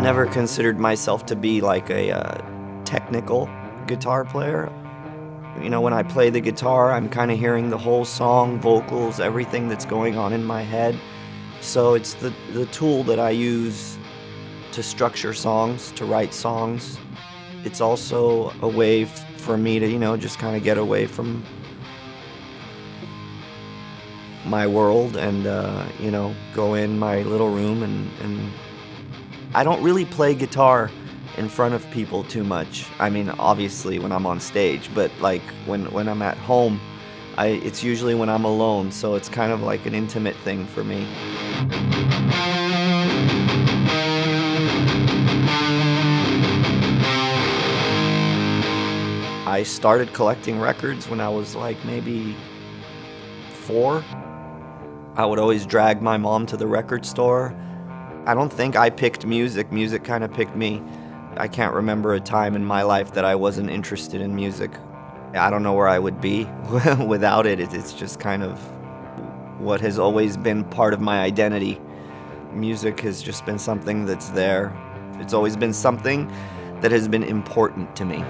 Never considered myself to be like a technical guitar player. You know, when I play the guitar, I'm kind of hearing the whole song, vocals, everything that's going on in my head. So it's the tool that I use to structure songs, to write songs. It's also a way for me to, you know, just kind of get away from my world and, you know, go in my little room and I don't really play guitar in front of people too much. I mean, obviously when I'm on stage, but like when I'm at home, it's usually when I'm alone, so it's kind of like an intimate thing for me. I started collecting records when I was like maybe 4. I would always drag my mom to the record store. I don't think I picked music. Music kind of picked me. I can't remember a time in my life that I wasn't interested in music. I don't know where I would be without it. It's just kind of what has always been part of my identity. Music has just been something that's there. It's always been something that has been important to me.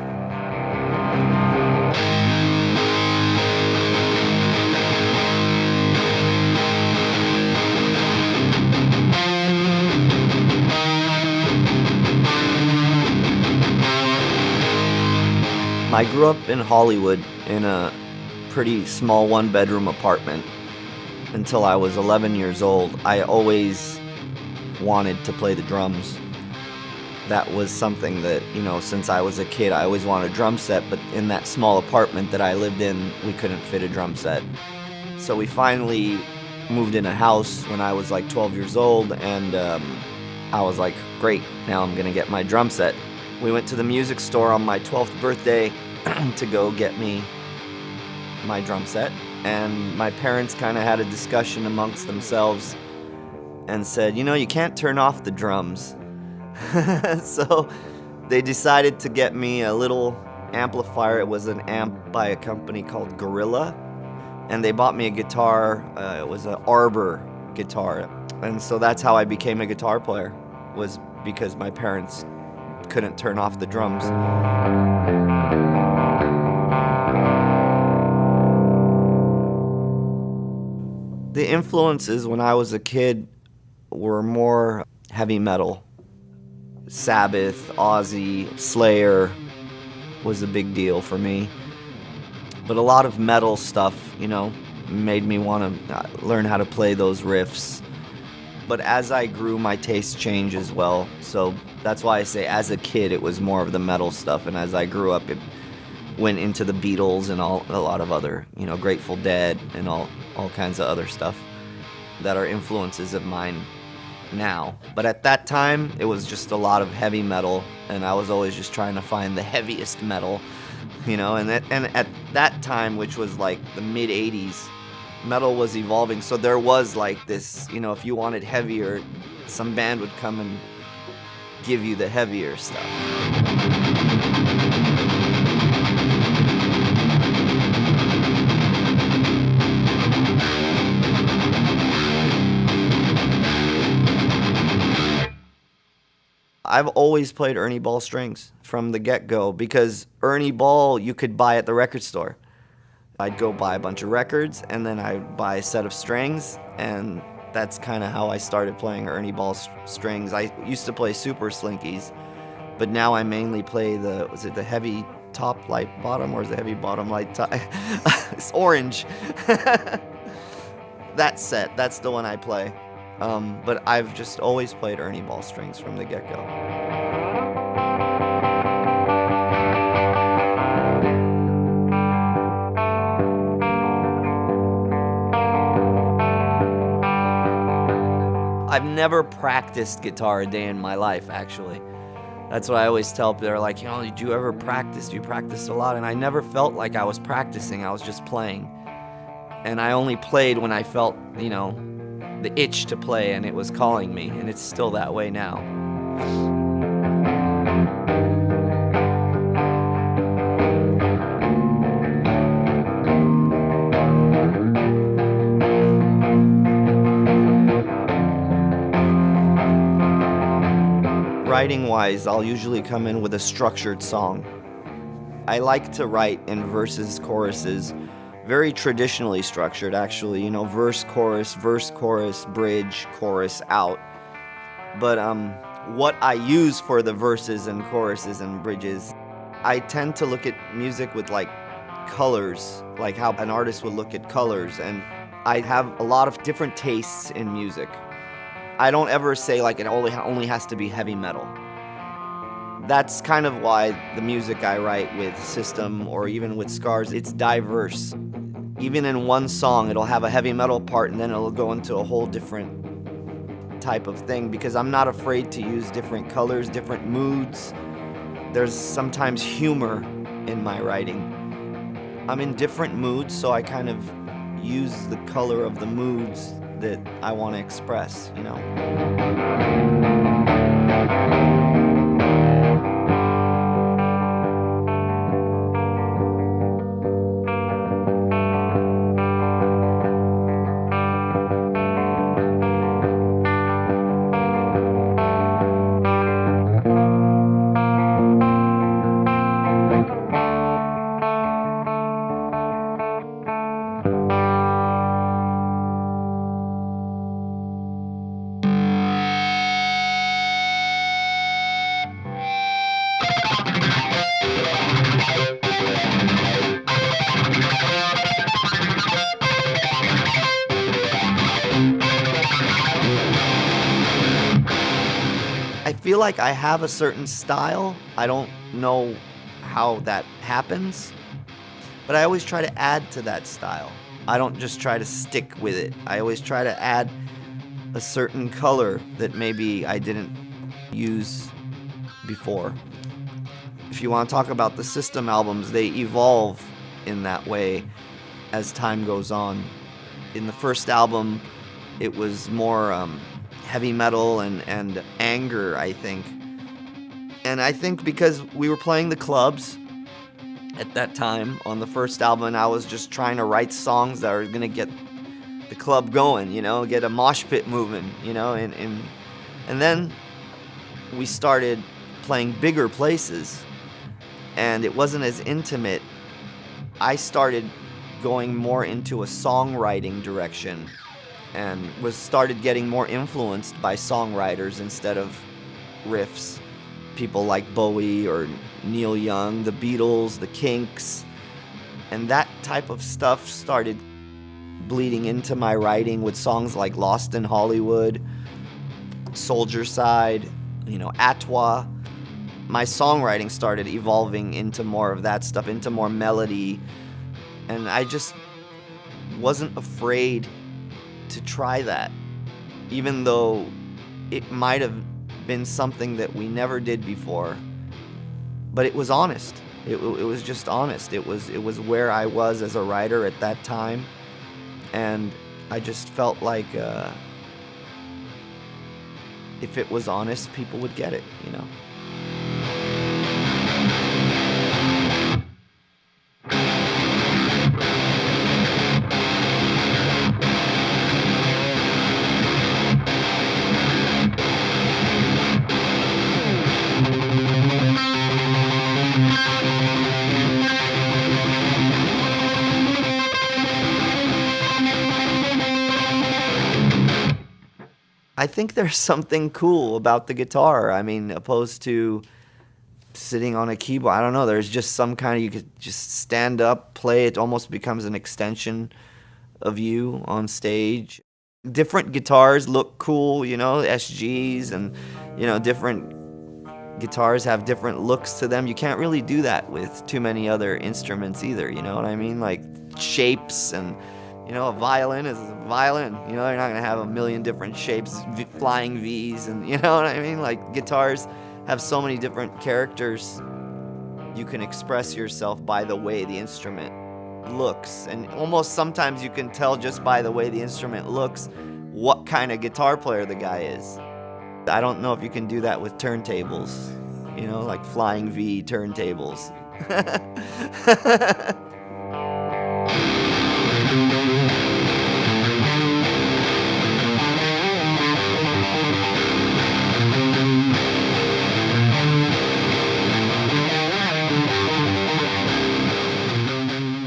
I grew up in Hollywood in a pretty small one-bedroom apartment until I was 11 years old. I always wanted to play the drums. That was something that, you know, since I was a kid, I always wanted a drum set, but in that small apartment that I lived in, we couldn't fit a drum set. So we finally moved in a house when I was like 12 years old, and I was like, great, now I'm gonna get my drum set. We went to the music store on my 12th birthday to go get me my drum set, and my parents kind of had a discussion amongst themselves and said, you know, you can't turn off the drums. So they decided to get me a little amplifier. It was an amp by a company called Gorilla, and they bought me a guitar. It was an Arbor guitar, and so that's how I became a guitar player, was because my parents couldn't turn off the drums. The influences when I was a kid were more heavy metal. Sabbath, Ozzy, Slayer was a big deal for me. But a lot of metal stuff, you know, made me want to learn how to play those riffs. But as I grew, my taste changed as well. So that's why I say as a kid, it was more of the metal stuff. And as I grew up, it went into the Beatles and a lot of other, you know, Grateful Dead and all kinds of other stuff that are influences of mine now. But at that time, it was just a lot of heavy metal, and I was always just trying to find the heaviest metal, you know. And at that time, which was like the mid 80s, metal was evolving, so there was like this, you know, if you wanted heavier, some band would come and give you the heavier stuff. I've always played Ernie Ball strings from the get-go, because Ernie Ball you could buy at the record store. I'd go buy a bunch of records, and then I'd buy a set of strings, and that's kind of how I started playing Ernie Ball strings. I used to play super slinkies, but now I mainly play was it the heavy top light bottom, or is it heavy bottom light top? It's orange. That set, that's the one I play. But I've just always played Ernie Ball strings from the get-go. I've never practiced guitar a day in my life, actually. That's what I always tell people. They're like, you know, did you ever practice? You practiced a lot. And I never felt like I was practicing. I was just playing. And I only played when I felt, you know, the itch to play, and it was calling me, and it's still that way now. Writing-wise, I'll usually come in with a structured song. I like to write in verses, choruses, very traditionally structured, actually. You know, verse, chorus, bridge, chorus, out. But what I use for the verses and choruses and bridges, I tend to look at music with like colors, like how an artist would look at colors, and I have a lot of different tastes in music. I don't ever say like it only has to be heavy metal. That's kind of why the music I write with System or even with Scars, it's diverse. Even in one song, it'll have a heavy metal part and then it'll go into a whole different type of thing, because I'm not afraid to use different colors, different moods. There's sometimes humor in my writing. I'm in different moods, so I kind of use the color of the moods that I want to express, you know? I feel like I have a certain style. I don't know how that happens, but I always try to add to that style. I don't just try to stick with it. I always try to add a certain color that maybe I didn't use before. If you want to talk about the System albums, they evolve in that way as time goes on. In the first album, it was more heavy metal and anger, I think. And I think because we were playing the clubs at that time on the first album, and I was just trying to write songs that are going to get the club going, you know, get a mosh pit moving, you know, and then we started playing bigger places, and it wasn't as intimate. I started going more into a songwriting direction and started getting more influenced by songwriters instead of riffs. People like Bowie or Neil Young, the Beatles, the Kinks, and that type of stuff started bleeding into my writing with songs like Lost in Hollywood, Soldier Side, you know, Atwa. My songwriting started evolving into more of that stuff, into more melody, and I just wasn't afraid to try that, even though it might have been something that we never did before. But it was honest. It was just honest. It was where I was as a writer at that time, and I just felt like if it was honest, people would get it, you know. I think there's something cool about the guitar. I mean, opposed to sitting on a keyboard. I don't know. There's just some kind of, you could just stand up, play. It almost becomes an extension of you on stage. Different guitars look cool, you know, SGs, and, you know, different guitars have different looks to them. You can't really do that with too many other instruments either, you know what I mean? Like shapes and, you know, a violin is a violin. You know, they're not going to have a million different shapes, flying V's, and you know what I mean? Like, guitars have so many different characters. You can express yourself by the way the instrument looks. And almost sometimes you can tell just by the way the instrument looks what kind of guitar player the guy is. I don't know if you can do that with turntables, like Flying V turntables.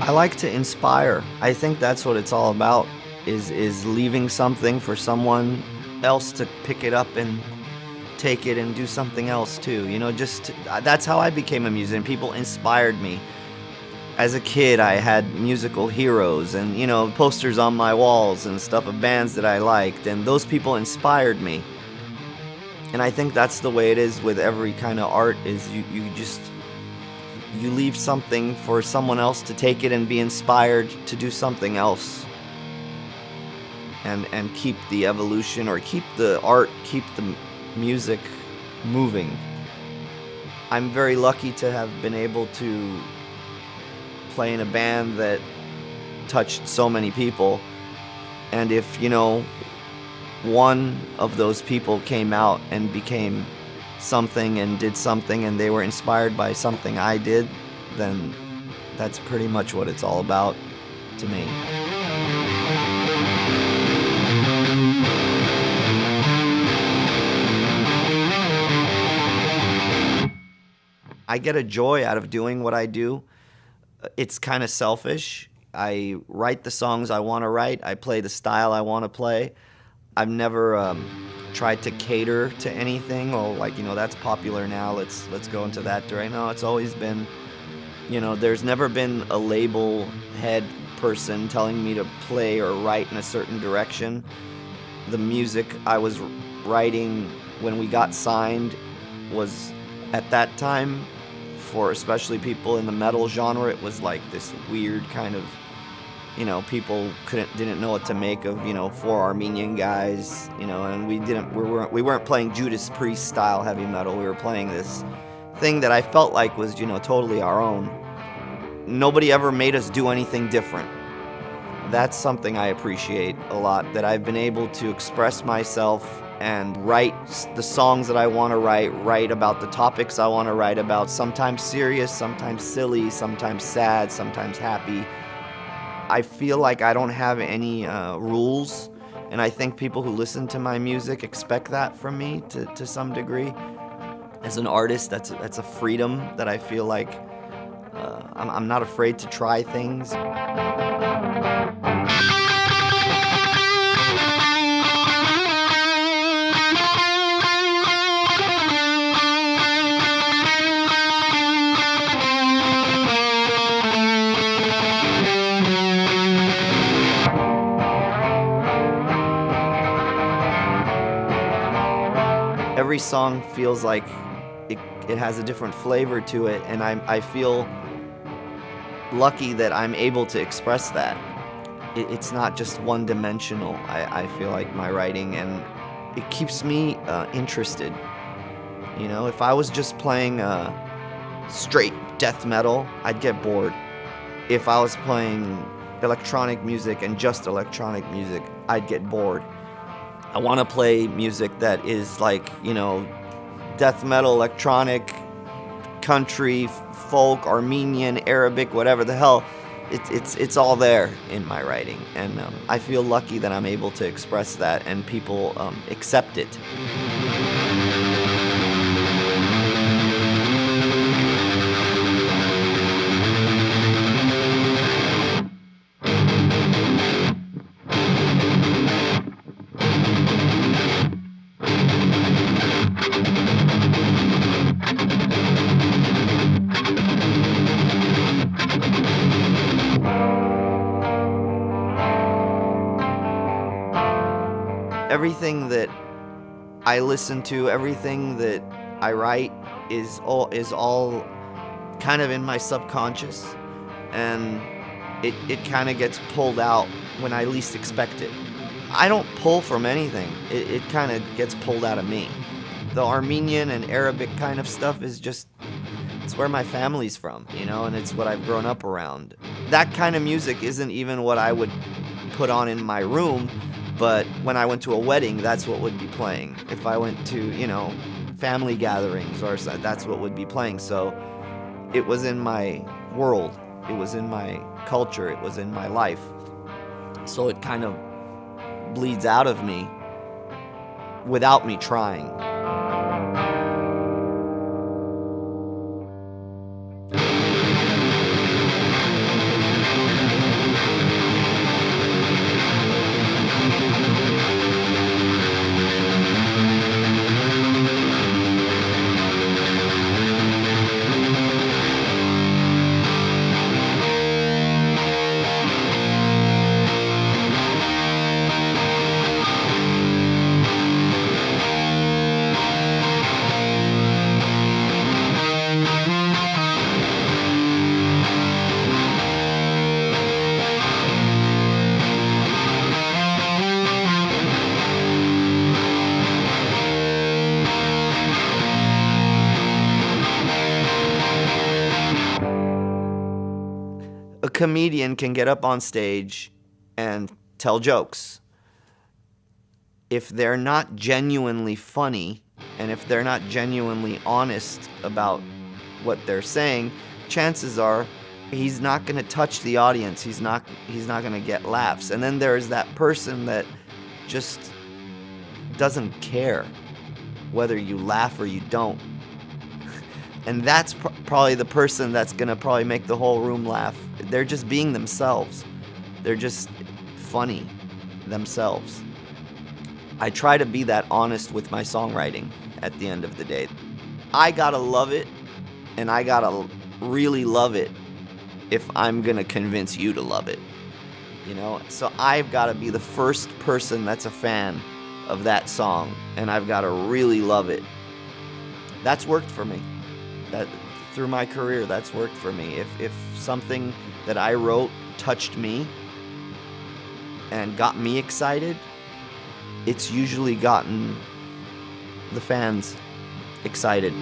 I like to inspire. I think that's what it's all about, is leaving something for someone else to pick it up and take it and do something else too. That's how I became a musician. People inspired me. As a kid, I had musical heroes and, posters on my walls and stuff of bands that I liked, and those people inspired me. And I think that's the way it is with every kind of art, is you leave something for someone else to take it and be inspired to do something else. And keep the evolution, or keep the art, keep the music moving. I'm very lucky to have been able to play in a band that touched so many people. And if, one of those people came out and became something and did something, and they were inspired by something I did, then that's pretty much what it's all about to me. I get a joy out of doing what I do. It's kind of selfish. I write the songs I want to write. I play the style I want to play. I've never tried to cater to anything, or that's popular now, let's go into that direction. No, it's always been, there's never been a label head person telling me to play or write in a certain direction. The music I was writing when we got signed was, at that time, for especially people in the metal genre, it was like this weird kind of, people didn't know what to make of, 4 Armenian guys, and we weren't playing Judas Priest style heavy metal. We were playing this thing that I felt like was, totally our own. Nobody ever made us do anything different. That's something I appreciate a lot, that I've been able to express myself and write the songs that I want to write about the topics I want to write about, sometimes serious, sometimes silly, sometimes sad, sometimes happy. I feel like I don't have any rules, and I think people who listen to my music expect that from me to some degree. As an artist, that's a freedom that I feel like I'm not afraid to try things. Every song feels like it has a different flavor to it, and I feel lucky that I'm able to express that. It's not just one-dimensional, I feel like, my writing, and it keeps me interested. If I was just playing straight death metal, I'd get bored. If I was playing electronic music and just electronic music, I'd get bored. I want to play music that is like, death metal, electronic, country, folk, Armenian, Arabic, whatever the hell. It's all there in my writing, and I feel lucky that I'm able to express that, and people accept it. Everything that I listen to, everything that I write is all kind of in my subconscious, and it kind of gets pulled out when I least expect it. I don't pull from anything. It kind of gets pulled out of me. The Armenian and Arabic kind of stuff is just, it's where my family's from, and it's what I've grown up around. That kind of music isn't even what I would put on in my room, But when I went to a wedding, that's what would be playing. If I went to, family gatherings or so, that's what would be playing. So it was in my world. It was in my culture. It was in my life. So it kind of bleeds out of me without me trying. A comedian can get up on stage and tell jokes. If they're not genuinely funny, and if they're not genuinely honest about what they're saying, chances are he's not going to touch the audience. He's not going to get laughs. And then there's that person that just doesn't care whether you laugh or you don't. And that's probably the person that's going to probably make the whole room laugh. They're just being themselves. They're just funny themselves. I try to be that honest with my songwriting at the end of the day. I gotta love it, and I gotta really love it if I'm gonna convince you to love it. So I've gotta be the first person that's a fan of that song, and I've gotta really love it. That's worked for me. That through my career, that's worked for me. If something that I wrote touched me and got me excited, it's usually gotten the fans excited.